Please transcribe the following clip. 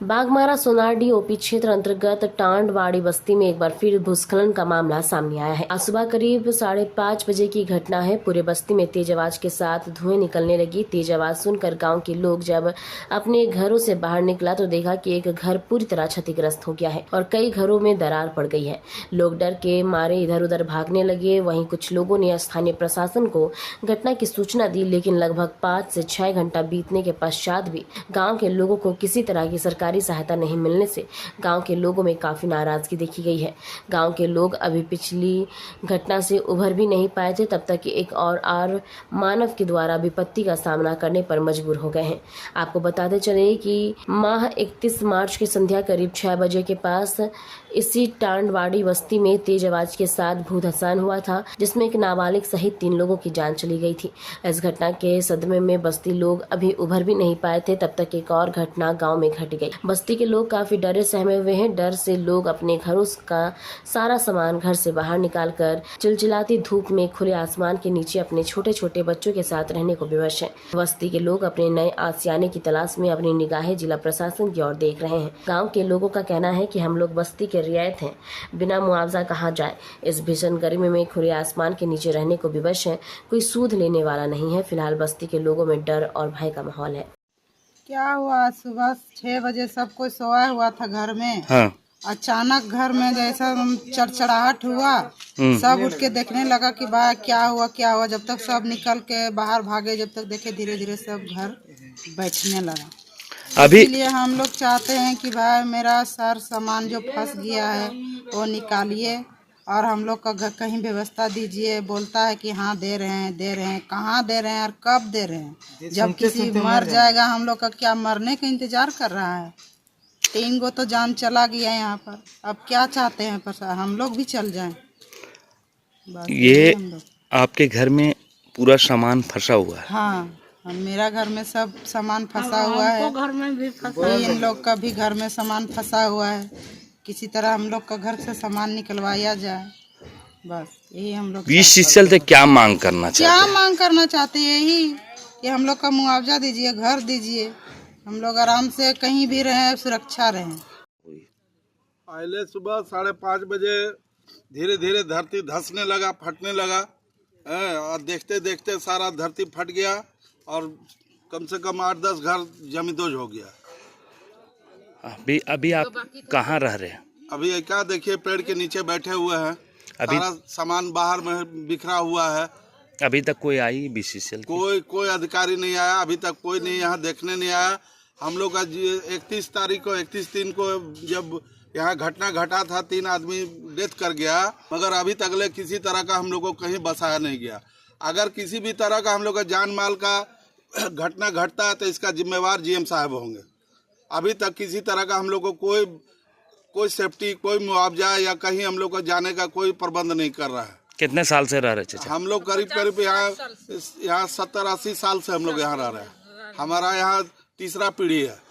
Baghmara सोनारडी OP क्षेत्र अंतर्गत टांडवाड़ी बस्ती में एक बार फिर भूस्खलन का मामला सामने आया है। आज सुबह करीब 5:30 बजे की घटना है। पूरे बस्ती में तेज आवाज के साथ धुएं निकलने लगी। तेज आवाज सुनकर गांव के लोग जब अपने घरों से बाहर निकला तो देखा कि एक घर पूरी तरह क्षतिग्रस्त हो गया है और कई घरों में दरार पड़ गई है। लोग डर के मारे इधर उधर भागने लगे। वहीं कुछ लोगों ने स्थानीय प्रशासन को घटना की सूचना दी, लेकिन लगभग 5 से 6 घंटा बीतने के पश्चात भी गाँव के लोगों को किसी तरह की सरकारी सहायता नहीं मिलने से गांव के लोगों में काफी नाराजगी देखी गई है। गांव के लोग अभी पिछली घटना से उभर भी नहीं पाए थे, तब तक कि एक और मानव के द्वारा विपत्ति का सामना करने पर मजबूर हो गए हैं। आपको बताते चले कि माह 31 मार्च की संध्या करीब 6 बजे के पास इसी टांडवाड़ी बस्ती में तेज आवाज के साथ भूधसान हुआ था, जिसमें एक नाबालिग सहित 3 लोगों की जान चली गई थी। इस घटना के सदमे में बस्ती लोग अभी उभर भी नहीं पाए थे, तब तक एक और घटना गांव में घट गई। बस्ती के लोग काफी डरे सहमे हुए हैं। डर से लोग अपने घरों का सारा सामान घर से बाहर निकालकर चिलचिलाती धूप में खुले आसमान के नीचे अपने छोटे छोटे बच्चों के साथ रहने को विवश हैं। बस्ती के लोग अपने नए आसियाने की तलाश में अपनी निगाहें जिला प्रशासन की ओर देख रहे हैं। गांव के लोगों का कहना है कि हम लोग बस्ती के रियायत हैं, बिना मुआवजा कहा जाए इस भीषण गर्मी में खुले आसमान के नीचे रहने को विवश है। कोई सूद लेने वाला नहीं है। फिलहाल बस्ती के लोगों में डर और भय का माहौल है। क्या हुआ, सुबह 6 बजे सब कोई सोया हुआ था घर में। हाँ। अचानक घर में जैसा चड़चड़ाहट हुआ, सब उठ के देखने लगा कि भाई क्या हुआ। जब तक सब निकल के बाहर भागे, जब तक देखे धीरे धीरे सब घर बैठने लगा। अभी इसलिए हम लोग चाहते हैं कि भाई मेरा सार सामान जो फंस गया है वो निकालिए और हम लोग का कहीं व्यवस्था दीजिए। बोलता है कि हाँ दे रहे हैं, कहाँ दे रहे हैं और कब दे रहे हैं। जब किसी मर जाएगा, हम लोग का क्या मरने का इंतजार कर रहा है। 3 गो तो जान चला गया यहाँ पर। अब क्या चाहते हैं पर हम लोग भी चल जाएं। बस ये हम लोग। आपके घर में पूरा सामान फंसा हुआ है? हाँ, मेरा घर में सब सामान फंसा हुआ है। घर में भी फंसा है। इन लोग का भी घर में सामान फंसा हुआ है। किसी तरह हम लोग का घर से सामान निकलवाया जाए, बस यही हम लोग। इस चीज से क्या मांग करना चाहते हैं? क्या मांग करना चाहते हैं? यही कि हम लोग का मुआवजा दीजिए, घर दीजिए, हम लोग आराम से कहीं भी रहें, सुरक्षा रहें। पहले सुबह 5:30 बजे धीरे धीरे धरती धंसने लगा, फटने लगा और देखते देखते सारा धरती फट गया और कम से कम 8-10 घर जमींदोज हो गया। अभी आप कहाँ रह रहे हैं? अभी क्या देखिए, पेड़ के नीचे बैठे हुए हैं। अभी सारा सामान बाहर में बिखरा हुआ है। अभी तक कोई आई बीसीसीएल? कोई अधिकारी नहीं आया अभी तक। कोई नहीं यहाँ देखने नहीं आया। हम लोग का 31 को जब यहाँ घटना घटा था, 3 आदमी डेथ कर गया, मगर अभी तक किसी तरह का हम लोग को कहीं बसाया नहीं गया। अगर किसी भी तरह का हम लोग का जान माल का घटना घटता है तो इसका जिम्मेवार जीएम साहब होंगे। अभी तक किसी तरह का हम लोग को कोई सेफ्टी, कोई मुआवजा या कहीं हम लोग को जाने का कोई प्रबंध नहीं कर रहा है। कितने साल से रह रहे चाचा? हम लोग करीब यहाँ 70-80 साल से हम लोग यहाँ रह रहे हैं। हमारा यहाँ तीसरा पीढ़ी है।